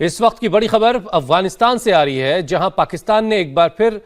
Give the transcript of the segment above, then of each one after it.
इस वक्त की बड़ी खबर अफगानिस्तान से आ रही है, जहां पाकिस्तान ने एक बार फिर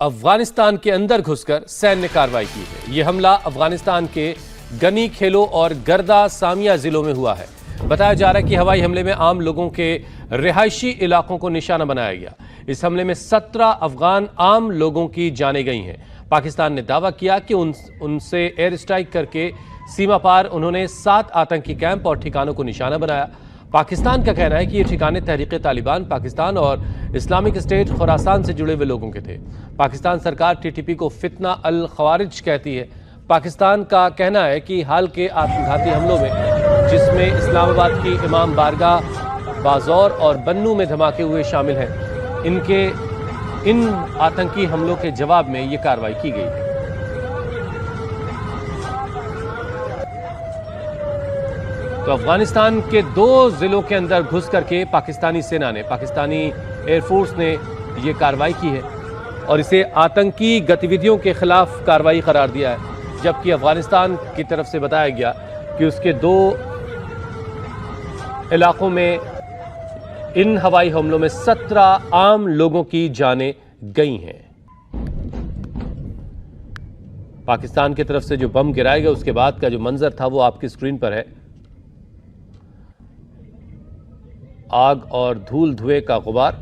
अफगानिस्तान के अंदर घुसकर सैन्य कार्रवाई की है। यह हमला अफगानिस्तान के गनी, खेलो और गर्दा सामिया जिलों में हुआ है। बताया जा रहा है कि हवाई हमले में आम लोगों के रिहायशी इलाकों को निशाना बनाया गया। इस हमले में 17 अफगान आम लोगों की जानें गई हैं। पाकिस्तान ने दावा किया कि उनसे एयर स्ट्राइक करके सीमा पार उन्होंने 7 आतंकी कैंप और ठिकानों को निशाना बनाया। पाकिस्तान का कहना है कि ये ठिकाने तहरीक तालिबान पाकिस्तान और इस्लामिक स्टेट खुरासान से जुड़े हुए लोगों के थे। पाकिस्तान सरकार टीटीपी को फितना अल खवारिज कहती है। पाकिस्तान का कहना है कि हाल के आत्मघाती हमलों में, जिसमें इस्लामाबाद की इमाम बारगाह, बाजौर और बन्नू में धमाके हुए शामिल हैं, इन आतंकी हमलों के जवाब में ये कार्रवाई की गई है। तो अफगानिस्तान के 2 जिलों के अंदर घुस करके पाकिस्तानी सेना ने, पाकिस्तानी एयरफोर्स ने यह कार्रवाई की है और इसे आतंकी गतिविधियों के खिलाफ कार्रवाई करार दिया है। जबकि अफगानिस्तान की तरफ से बताया गया कि उसके 2 इलाकों में इन हवाई हमलों में 17 आम लोगों की जानें गई हैं। पाकिस्तान की तरफ से जो बम गिराया गया, उसके बाद का जो मंजर था वो आपकी स्क्रीन पर है। आग और धूल धुएं का गुबार।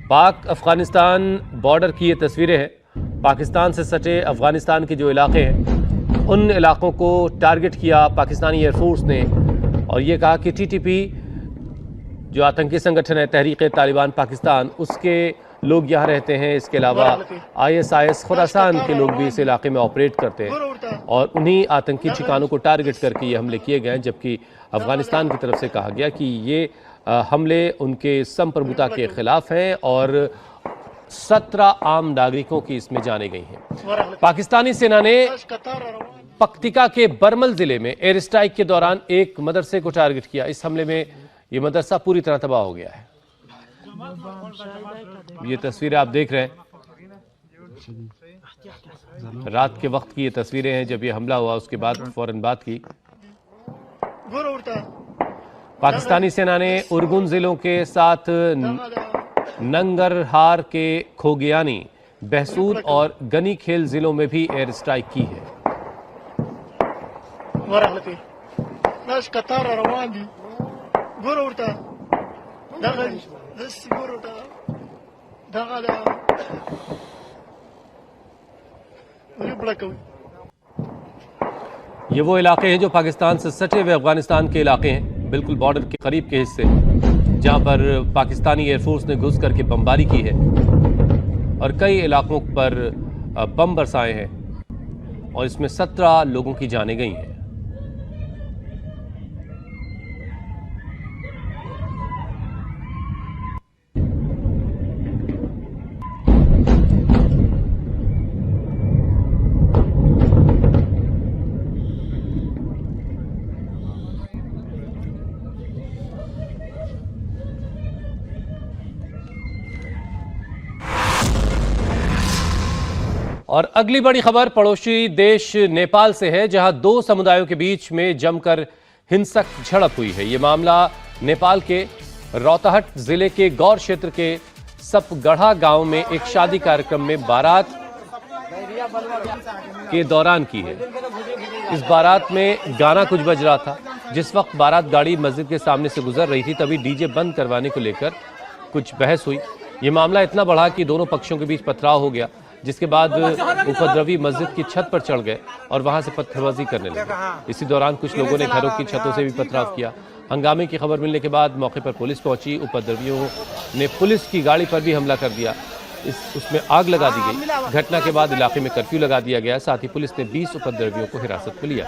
पाक अफगानिस्तान बॉर्डर की ये तस्वीरें हैं। पाकिस्तान से सटे अफगानिस्तान के जो इलाके हैं, उन इलाकों को टारगेट किया पाकिस्तानी एयरफोर्स ने और ये कहा कि टीटीपी जो आतंकी संगठन है तहरीक तालिबान पाकिस्तान, उसके लोग यहाँ रहते हैं। इसके अलावा ISIS खुरासान के लोग भी इस इलाके में ऑपरेट करते हैं और उन्हीं आतंकी ठिकानों को टारगेट करके ये हमले किए गए हैं। जबकि अफगानिस्तान की तरफ से कहा गया कि ये हमले उनके संप्रभुता के खिलाफ हैं और 17 आम नागरिकों की इसमें जानें गई हैं। पाकिस्तानी सेना ने पक्तिका के बरमल जिले में एयर स्ट्राइक के दौरान एक मदरसे को टारगेट किया। इस हमले में यह मदरसा पूरी तरह तबाह हो गया है। ये तस्वीरें आप देख रहे हैं, रात के वक्त की ये तस्वीरें हैं जब ये हमला हुआ। उसके बाद फौरन बात की। पाकिस्तानी सेना ने उर्गुन जिलों के साथ नंगरहार के खोगियानी, बहसूद और गनी खेल जिलों में भी एयर स्ट्राइक की है। ये वो इलाके हैं जो पाकिस्तान से सटे हुए अफगानिस्तान के इलाके हैं, बिल्कुल बॉर्डर के करीब के हिस्से, जहां पर पाकिस्तानी एयरफोर्स ने घुस करके बमबारी की है और कई इलाकों पर बम बरसाए हैं और इसमें 17 लोगों की जानें गई हैं। और अगली बड़ी खबर पड़ोसी देश नेपाल से है, जहां 2 समुदायों के बीच में जमकर हिंसक झड़प हुई है। यह मामला नेपाल के रौतहट जिले के गौर क्षेत्र के सपगढ़ा गांव में एक शादी कार्यक्रम में बारात के दौरान की है। इस बारात में गाना कुछ बज रहा था। जिस वक्त बारात गाड़ी मस्जिद के सामने से गुजर रही थी, तभी डीजे बंद करवाने को लेकर कुछ बहस हुई। यह मामला इतना बढ़ा कि दोनों पक्षों के बीच पथराव हो गया, जिसके बाद उपद्रवी मस्जिद की छत पर चढ़ गए और वहां से पत्थरबाजी करने लगे। इसी दौरान कुछ लोगों ने घरों की छतों से भी पथराव किया। हंगामे की खबर मिलने के बाद मौके पर पुलिस पहुंची। उपद्रवियों ने पुलिस की गाड़ी पर भी हमला कर दिया, उसमें आग लगा दी गई। घटना के बाद इलाके में कर्फ्यू लगा दिया गया। साथ ही पुलिस ने 20 उपद्रवियों को हिरासत में लिया।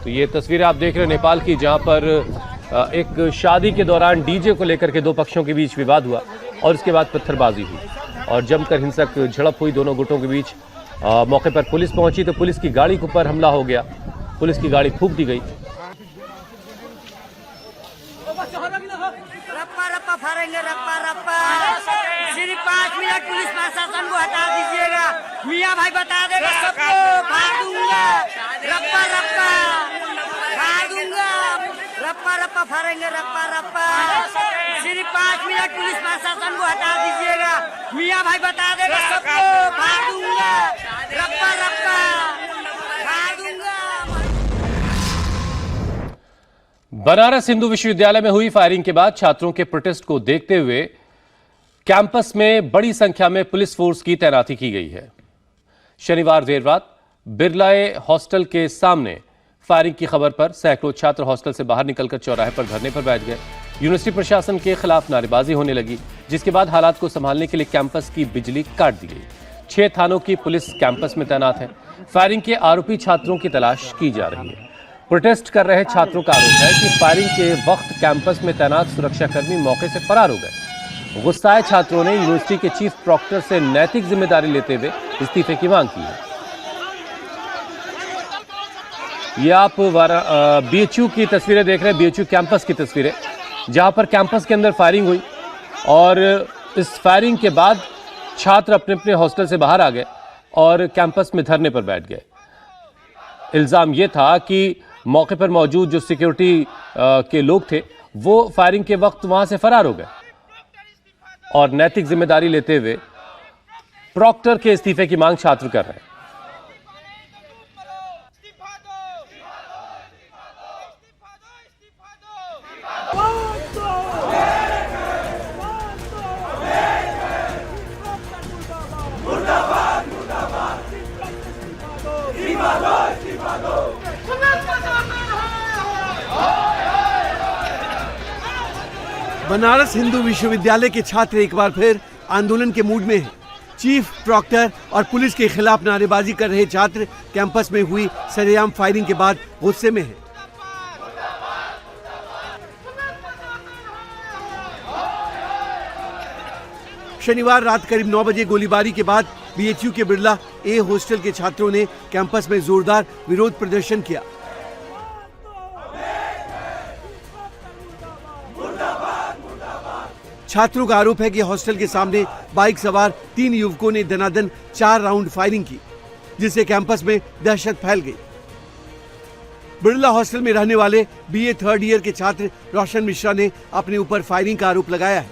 तो ये तस्वीरें आप देख रहे हैं नेपाल की, जहां पर एक शादी के दौरान डीजे को लेकर के 2 पक्षों के बीच विवाद हुआ और इसके बाद पत्थरबाजी हुई और जमकर हिंसक झड़प हुई दोनों गुटों के बीच। मौके पर पुलिस पहुंची तो पुलिस की गाड़ी के ऊपर हमला हो गया। पुलिस की गाड़ी फूंक दी गई। रप्पा रप्पा फाड़ेंगे, रप्पा रप्पा। सिर्फ 5 मिनट पुलिस प्रशासन को हटा दीजिएगा, मियाँ भाई बता देगा सबको, फाड़ दूंगा। रप्पा रप्पा। रप्पा फरेंगे रप्पा रप्पा। सिर्फ 5 मिनट पुलिस प्रशासन को हटा दीजिएगा, मियाँ भाई बता देगा सबको, फाड़ दूंगा रप्पा रप्पा, फाड़ दूंगा। बनारस हिंदू विश्वविद्यालय में हुई फायरिंग के बाद छात्रों के प्रोटेस्ट को देखते हुए कैंपस में बड़ी संख्या में पुलिस फोर्स की तैनाती की गई है। शनिवार देर रात बिरलाए हॉस्टल के सामने फायरिंग की खबर पर सैकड़ों छात्र हॉस्टल से बाहर निकलकर चौराहे पर धरने पर बैठ गए। यूनिवर्सिटी प्रशासन के खिलाफ नारेबाजी होने लगी, जिसके बाद हालात को संभालने के लिए कैंपस की बिजली काट दी गई। 6 थानों की पुलिस कैंपस में तैनात है। फायरिंग के आरोपी छात्रों की तलाश की जा रही है। प्रोटेस्ट कर रहे छात्रों का आरोप है कि फायरिंग के वक्त कैंपस में तैनात सुरक्षाकर्मी मौके से फरार हो गए। गुस्साए छात्रों ने यूनिवर्सिटी के चीफ प्रॉक्टर से नैतिक जिम्मेदारी लेते हुए इस्तीफे की मांग की है। ये आप बीएचयू की तस्वीरें देख रहे हैं, बीएचयू कैंपस की तस्वीरें, जहां पर कैंपस के अंदर फायरिंग हुई और इस फायरिंग के बाद छात्र अपने अपने हॉस्टल से बाहर आ गए और कैंपस में धरने पर बैठ गए। इल्जाम यह था कि मौके पर मौजूद जो सिक्योरिटी के लोग थे वो फायरिंग के वक्त वहां से फरार हो गए और नैतिक जिम्मेदारी लेते हुए प्रॉक्टर के इस्तीफे की मांग छात्र कर रहे हैं। बनारस हिंदू विश्वविद्यालय के छात्र एक बार फिर आंदोलन के मूड में हैं। चीफ प्रॉक्टर और पुलिस के खिलाफ नारेबाजी कर रहे छात्र कैंपस में हुई सरेआम फायरिंग के बाद गुस्से में हैं। शनिवार रात करीब 9 बजे गोलीबारी के बाद बीएचयू के बिरला ए हॉस्टल के छात्रों ने कैंपस में जोरदार विरोध प्रदर्शन किया। छात्रों का आरोप है कि हॉस्टल के सामने बाइक सवार 3 युवकों ने दनादन 4 राउंड फायरिंग की, जिससे कैंपस में दहशत फैल गई। बिरला हॉस्टल में रहने वाले बीए 3rd ईयर के छात्र रोशन मिश्रा ने अपने ऊपर फायरिंग का आरोप लगाया है।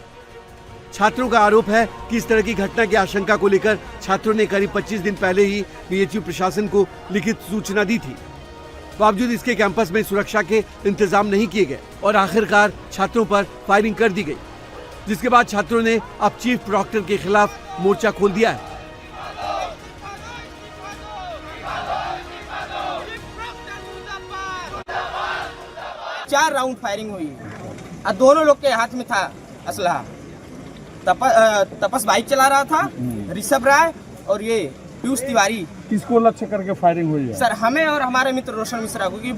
छात्रों का आरोप है कि इस तरह की घटना की आशंका को लेकर छात्रों ने करीब 25 दिन पहले ही बीएचयू प्रशासन को लिखित सूचना दी थी। बावजूद इसके कैंपस में सुरक्षा के इंतजाम नहीं किए गए और आखिरकार छात्रों पर फायरिंग कर दी गई, जिसके बाद छात्रों ने अब चीफ प्रॉक्टर के खिलाफ मोर्चा खोल दिया है। चार राउंड फायरिंग हुई और दोनों लोग के हाथ में था असलहा। तपस बाइक चला रहा था, ऋषभ राय और ये पीयूष तिवारी। किसको लक्ष्य करके फायरिंग हुई है? सर हमें और हमारे मित्र रोशन मिश्रा, क्योंकि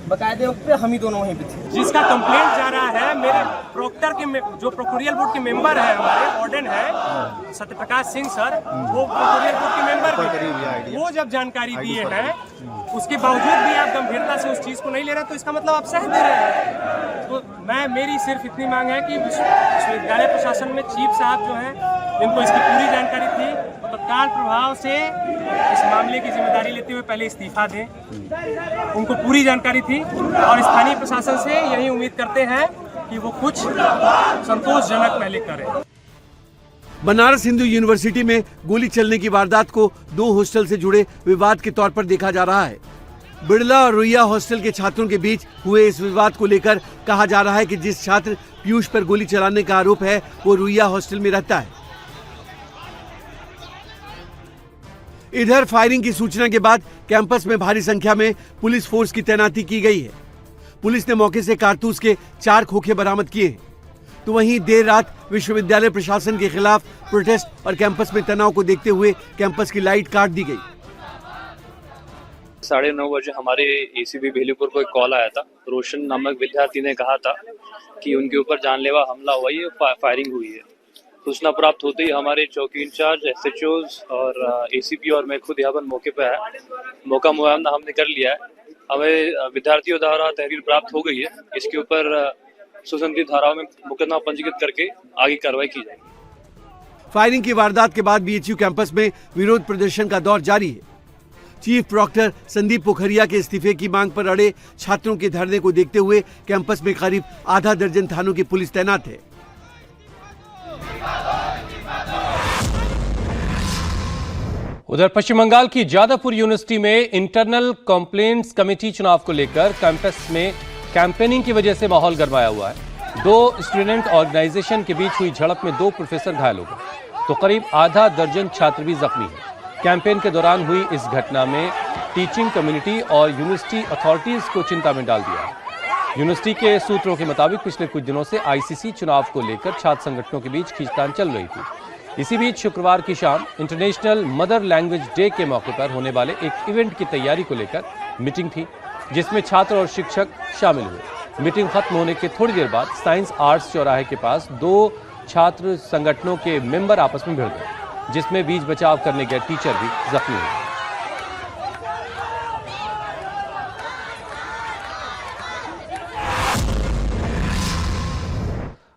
बकायदे वक्त पे हम ही दोनों वहीं पे थे। जिसका कंप्लेंट जा रहा है मेरे प्रोक्टर के जो प्रोक्टोरियल बोर्ड के मेंबर है, हमारे वार्डन है सत्यप्रकाश सिंह सर, वो प्रोक्टोरियल बोर्ड के मेंबर भी, वो जब जानकारी दिए हैं उसके बावजूद भी आप गंभीरता से उस चीज को नहीं ले रहे, तो इसका मतलब आप सह दे रहे हैं। तो मेरी सिर्फ इतनी मांग है कि विश्वविद्यालय प्रशासन में चीफ साहब जो है, जिनको इसकी पूरी जानकारी थी, तो तत्काल प्रभाव से इस मामले की जिम्मेदारी लेते हुए पहले इस्तीफा दें। उनको पूरी जानकारी थी और स्थानीय प्रशासन से यही उम्मीद करते हैं कि वो कुछ संतोषजनक पहले करें। बनारस हिंदू यूनिवर्सिटी में गोली चलने की वारदात को 2 हॉस्टल से जुड़े विवाद के तौर पर देखा जा रहा है। बिरला और रुइया हॉस्टल के छात्रों के बीच हुए इस विवाद को लेकर कहा जा रहा है कि जिस छात्र पीयूष पर गोली चलाने का आरोप है वो रुइया हॉस्टल में रहता है। इधर फायरिंग की सूचना के बाद कैंपस में भारी संख्या में पुलिस फोर्स की तैनाती की गई है। पुलिस ने मौके से कारतूस के 4 खोखे बरामद किए हैं। तो वहीं देर रात विश्वविद्यालय प्रशासन के खिलाफ प्रोटेस्ट और कैंपस में तनाव को देखते हुए कैंपस की लाइट काट दी गई। 9:30 बजे हमारे एसीबी भेलीपुर को एक कॉल आया था। रोशन नामक विद्यार्थी ने कहा था कि उनके ऊपर जानलेवा हमला हुआ है, फायरिंग हुई है। सूचना प्राप्त होते ही हमारे चौकी इंचार्ज, एसएचओज और एसीपी और मैं खुद यहाँ पर मौके पर आया। मौका मुआयना हमने कर लिया है। हमें विद्यार्थियों द्वारा तहरीर प्राप्त हो गई है। इसके ऊपर सुसंगत धाराओं में मुकदमा पंजीकृत करके आगे कार्रवाई की जाएगी। फायरिंग की वारदात के बाद बीएचयू कैंपस में विरोध प्रदर्शन का दौर जारी है। चीफ प्रॉक्टर संदीप पोखरिया के इस्तीफे की मांग पर अड़े छात्रों के धरने को देखते हुए कैंपस में करीब आधा दर्जन थानों की पुलिस तैनात है। उधर पश्चिम बंगाल की जादवपुर यूनिवर्सिटी में इंटरनल कंप्लेंट्स कमेटी चुनाव को लेकर कैंपस में कैंपेनिंग की वजह से माहौल गरमाया हुआ है। दो स्टूडेंट ऑर्गेनाइजेशन के बीच हुई झड़प में 2 प्रोफेसर घायल हो गए तो करीब आधा दर्जन छात्र भी जख्मी हैं। कैंपेन के दौरान हुई इस घटना में टीचिंग कम्युनिटी और यूनिवर्सिटी अथॉरिटीज को चिंता में डाल दिया है। यूनिवर्सिटी के सूत्रों के मुताबिक पिछले कुछ दिनों से आईसीसी चुनाव को लेकर छात्र संगठनों के बीच खींचतान चल रही थी। इसी बीच शुक्रवार की शाम इंटरनेशनल मदर लैंग्वेज डे के मौके पर होने वाले एक इवेंट की तैयारी को लेकर मीटिंग थी, जिसमें छात्र और शिक्षक शामिल हुए। मीटिंग खत्म होने के थोड़ी देर बाद साइंस आर्ट्स चौराहे के पास 2 छात्र संगठनों के मेंबर आपस में भिड़ गए, जिसमें बीच बचाव करने गए टीचर भी जख्मी हुए।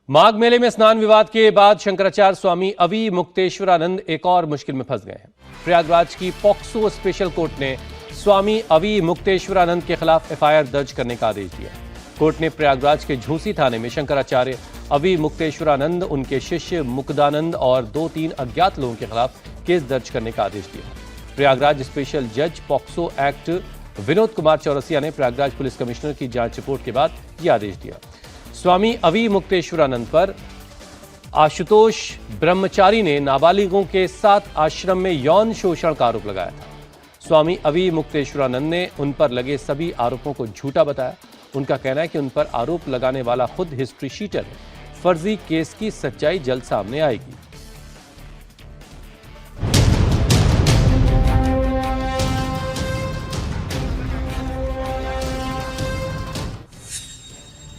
माघ मेले में स्नान विवाद के बाद शंकराचार्य स्वामी अवी मुक्तेश्वरानंद एक और मुश्किल में फंस गए हैं। प्रयागराज की पॉक्सो स्पेशल कोर्ट ने स्वामी अवी मुक्तेश्वरानंद के खिलाफ एफआईआर दर्ज करने का आदेश दिया। कोर्ट ने प्रयागराज के झूसी थाने में शंकराचार्य अवी मुक्तेश्वरानंद, उनके शिष्य मुक्तानंद और 2-3 अज्ञात लोगों के खिलाफ केस दर्ज करने का आदेश दिया। प्रयागराज स्पेशल जज पॉक्सो एक्ट विनोद कुमार चौरसिया ने प्रयागराज पुलिस कमिश्नर की जांच रिपोर्ट के बाद यह आदेश दिया। स्वामी अवी मुक्तेश्वरानंद पर आशुतोष ब्रह्मचारी ने नाबालिगों के साथ आश्रम में यौन शोषण का आरोप लगाया था। स्वामी अवी मुक्तेश्वरानंद ने उन पर लगे सभी आरोपों को झूठा बताया। उनका कहना है कि उन पर आरोप लगाने वाला खुद हिस्ट्री शीटर है। फर्जी केस की सच्चाई जल्द सामने आएगी।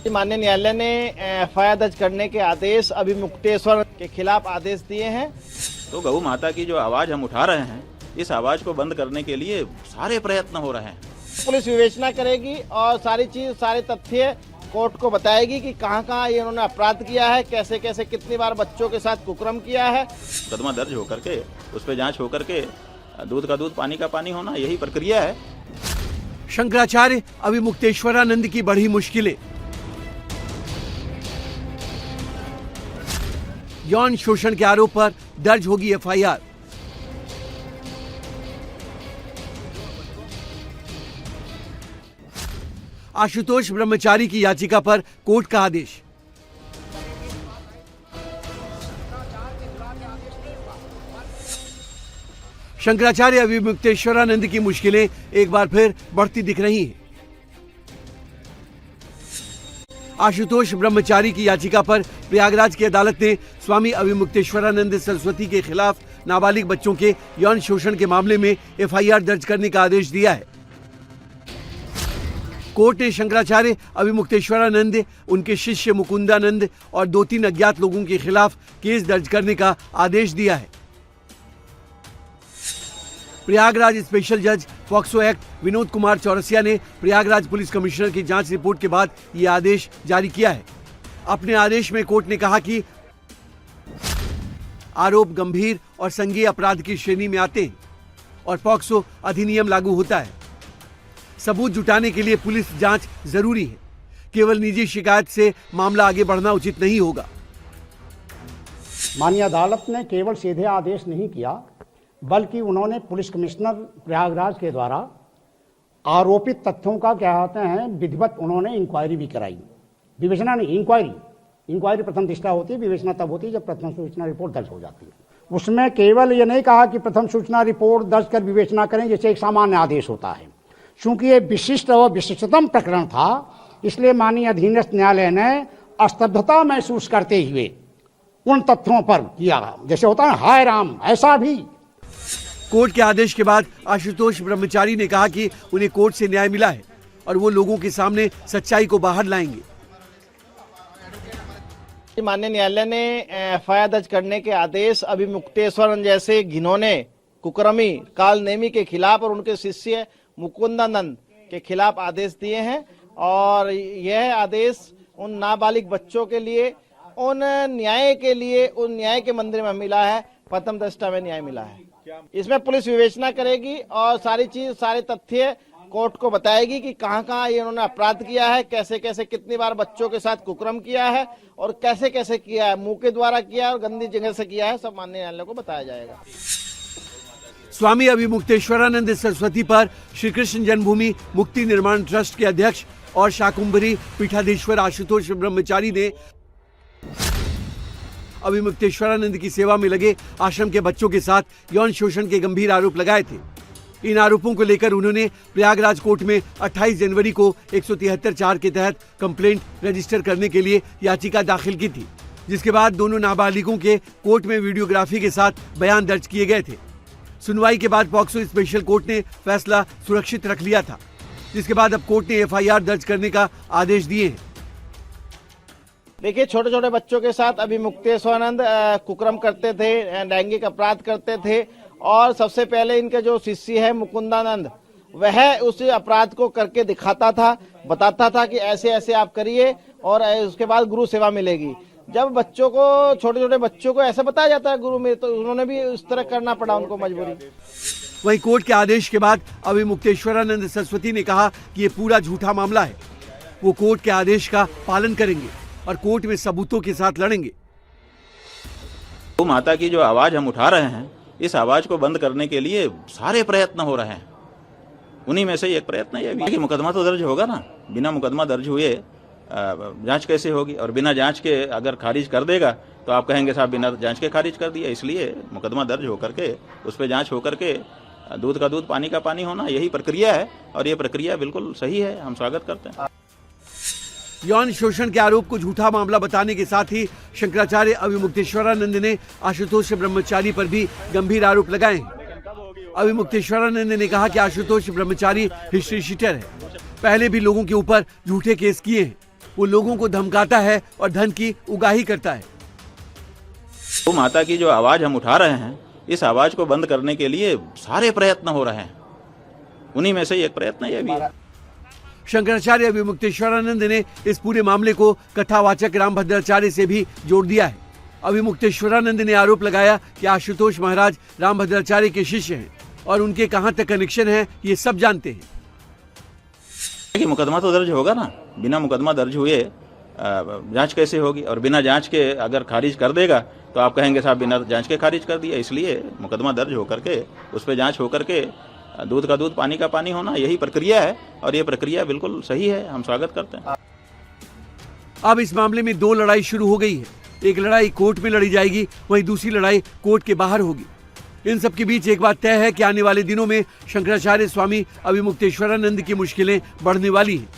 माननीय न्यायालय ने एफआईआर दर्ज करने के आदेश अभी मुक्तेश्वर के खिलाफ आदेश दिए हैं। तो गौ माता की जो आवाज हम उठा रहे हैं, इस आवाज को बंद करने के लिए सारे प्रयत्न हो रहे हैं। पुलिस विवेचना करेगी और सारी चीज, सारे तथ्य कोर्ट को बताएगी कि कहां-कहां ये उन्होंने अपराध किया है, कैसे-कैसे कितनी बार बच्चों के साथ कुकर्म किया है। मुकदमा दर्ज होकर के उस पर जांच होकर के दूध का दूध पानी का पानी होना, यही प्रक्रिया है। शंकराचार्य अभी मुक्तेश्वरानंद की बढ़ी मुश्किलें। यौन शोषण के आरोप पर दर्ज होगी एफआईआर। आशुतोष ब्रह्मचारी की याचिका पर कोर्ट का आदेश। शंकराचार्य अभी मुक्तेश्वरानंद की मुश्किलें एक बार फिर बढ़ती दिख रही हैं। आशुतोष ब्रह्मचारी की याचिका पर प्रयागराज की अदालत ने स्वामी अविमुक्तेश्वरानंद सरस्वती के खिलाफ नाबालिग बच्चों के यौन शोषण के मामले में एफआईआर दर्ज करने का आदेश दिया है। कोर्ट ने शंकराचार्य अविमुक्तेश्वरानंद, उनके शिष्य मुकुंदानंद और 2-3 अज्ञात लोगों के खिलाफ केस दर्ज करने का आदेश दिया है। प्रयागराज स्पेशल जज पॉक्सो एक्ट विनोद कुमार चौरसिया ने प्रयागराज पुलिस कमिश्नर की जांच रिपोर्ट के बाद यह आदेश जारी किया है। अपने आदेश में कोर्ट ने कहा कि आरोप गंभीर और संज्ञेय अपराध की श्रेणी में आते हैं और पॉक्सो अधिनियम लागू होता है। सबूत जुटाने के लिए पुलिस जांच जरूरी है। केवल निजी शिकायत से मामला आगे बढ़ना उचित नहीं होगा। माननीय अदालत ने केवल सीधे आदेश नहीं किया, बल्कि उन्होंने पुलिस कमिश्नर प्रयागराज के द्वारा आरोपित तथ्यों का क्या कहते हैं विधिवत उन्होंने इंक्वायरी भी कराई। विवेचना नहीं, इंक्वायरी प्रथम दृष्टया होती है, विवेचना तब होती है जब प्रथम सूचना रिपोर्ट दर्ज हो जाती है। उसमें केवल ये नहीं कहा कि प्रथम सूचना रिपोर्ट दर्ज कर विवेचना करें जैसे एक सामान्य आदेश होता है। चूंकि ये विशिष्ट और विशिष्टतम प्रकरण था, इसलिए माननीय अधीनस्थ न्यायालय ने स्तब्धता महसूस करते हुए उन तथ्यों पर किया, जैसे होता है हाय राम, ऐसा भी। कोर्ट के आदेश के बाद आशुतोष ब्रह्मचारी ने कहा कि उन्हें कोर्ट से न्याय मिला है और वो लोगों के सामने सच्चाई को बाहर लाएंगे। माननीय न्यायालय ने एफआईआर दर्ज करने के आदेश अभी मुक्तेश्वरन जैसे घिनौने कुकर्मी काल नेमी के खिलाफ और उनके शिष्य मुकुंदानंद के खिलाफ आदेश दिए हैं और यह आदेश उन नाबालिग बच्चों के लिए, उन न्याय के लिए, उन न्याय के मंदिर में मिला है। प्रथम दृष्टया में न्याय मिला है। इसमें पुलिस विवेचना करेगी और सारी चीज, सारे तथ्य कोर्ट को बताएगी कि कहां कहां ये इन्होंने अपराध किया है, कैसे कैसे कितनी बार बच्चों के साथ कुकर्म किया है और कैसे कैसे किया है, मुंह के द्वारा किया है और गंदी जगह से किया है, सब माननीय न्यायालय को बताया जाएगा। स्वामी अभिमुक्तेश्वरानंद सरस्वती पर श्री कृष्ण जन्मभूमि मुक्ति निर्माण ट्रस्ट के अध्यक्ष और शाकुंभरी पीठाधीश्वर आशुतोष ब्रह्मचारी ने अभिमुक्तेश्वरानंद की सेवा में लगे आश्रम के बच्चों के साथ यौन शोषण के गंभीर आरोप लगाए थे। इन आरोपों को लेकर उन्होंने प्रयागराज कोर्ट में 28 जनवरी को 173(4) के तहत कंप्लेंट रजिस्टर करने के लिए याचिका दाखिल की थी, जिसके बाद दोनों नाबालिगों के कोर्ट में वीडियोग्राफी के साथ बयान दर्ज किए गए थे। सुनवाई के बाद पॉक्सो स्पेशल कोर्ट ने फैसला सुरक्षित रख लिया था, जिसके बाद अब कोर्ट ने FIR दर्ज करने का आदेश दिए हैं। देखिए, छोटे छोटे बच्चों के साथ अभिमुक्तेश्वरानंद कुकर्म करते थे, लैंगिक अपराध करते थे और सबसे पहले इनके जो शिष्य है मुकुंदानंद, वह उस अपराध को करके दिखाता था, बताता था कि ऐसे ऐसे आप करिए और उसके बाद गुरु सेवा मिलेगी। जब बच्चों को, छोटे छोटे बच्चों को ऐसा बताया जाता है गुरु में, तो उन्होंने भी उस तरह करना पड़ा उनको मजबूरी। वहीं कोर्ट के आदेश के बाद अभिमुक्तेश्वरानंद सरस्वती ने कहा कि ये पूरा झूठा मामला है। वो कोर्ट के आदेश का पालन करेंगे और कोर्ट में सबूतों के साथ लड़ेंगे। वो माता की जो आवाज हम उठा रहे हैं, इस आवाज को बंद करने के लिए सारे प्रयत्न हो रहे हैं। उन्हीं में से एक प्रयत्न ये भी है कि मुकदमा तो दर्ज होगा ना। बिना मुकदमा दर्ज हुए जांच कैसे होगी, और बिना जांच के अगर खारिज कर देगा तो आप कहेंगे साहब बिना जांच के खारिज कर दिया। इसलिए मुकदमा दर्ज होकर के उस पर जांच होकर के दूध का दूध पानी का पानी होना, यही प्रक्रिया है और ये प्रक्रिया बिल्कुल सही है, हम स्वागत करते हैं। यौन शोषण के आरोप को झूठा मामला बताने के साथ ही शंकराचार्य अभिमुक्तेश्वरानंद ने आशुतोष ब्रह्मचारी पर भी गंभीर आरोप लगाए हैं। अभिमुक्तेश्वरानंद ने कहा कि आशुतोष ब्रह्मचारी हिस्ट्री शीटर है, पहले भी लोगों के ऊपर झूठे केस किए हैं। वो लोगों को धमकाता है और धन की उगाही करता है। वो माता की जो आवाज हम उठा रहे हैं, इस आवाज को बंद करने के लिए सारे प्रयत्न हो रहे हैं। उन्हीं में से एक प्रयत्न ये भी है। शंकराचार्य अभिमुक्तेश्वरानंद ने इस पूरे मामले को कथावाचक रामभद्राचार्य से भी जोड़ दिया है। अभिमुक्तेश्वरानंद ने आरोप लगाया कि आशुतोष महाराज रामभद्राचार्य के शिष्य हैं और उनके कहां तक कनेक्शन है ये सब जानते हैं। कि मुकदमा तो दर्ज होगा ना। बिना मुकदमा दर्ज हुए जांच कैसे होगी, और बिना जांच के अगर खारिज कर देगा तो आप कहेंगे साहब बिना जांच के खारिज कर दिया। इसलिए मुकदमा दर्ज होकर के उस पर जांच होकर के दूध का दूध पानी का पानी होना, यही प्रक्रिया है और ये प्रक्रिया बिल्कुल सही है, हम स्वागत करते हैं। अब इस मामले में दो लड़ाई शुरू हो गई है। एक लड़ाई कोर्ट में लड़ी जाएगी, वहीं दूसरी लड़ाई कोर्ट के बाहर होगी। इन सब के बीच एक बात तय है कि आने वाले दिनों में शंकराचार्य स्वामी अभिमुक्तेश्वरानंद की मुश्किलें बढ़ने वाली हैं।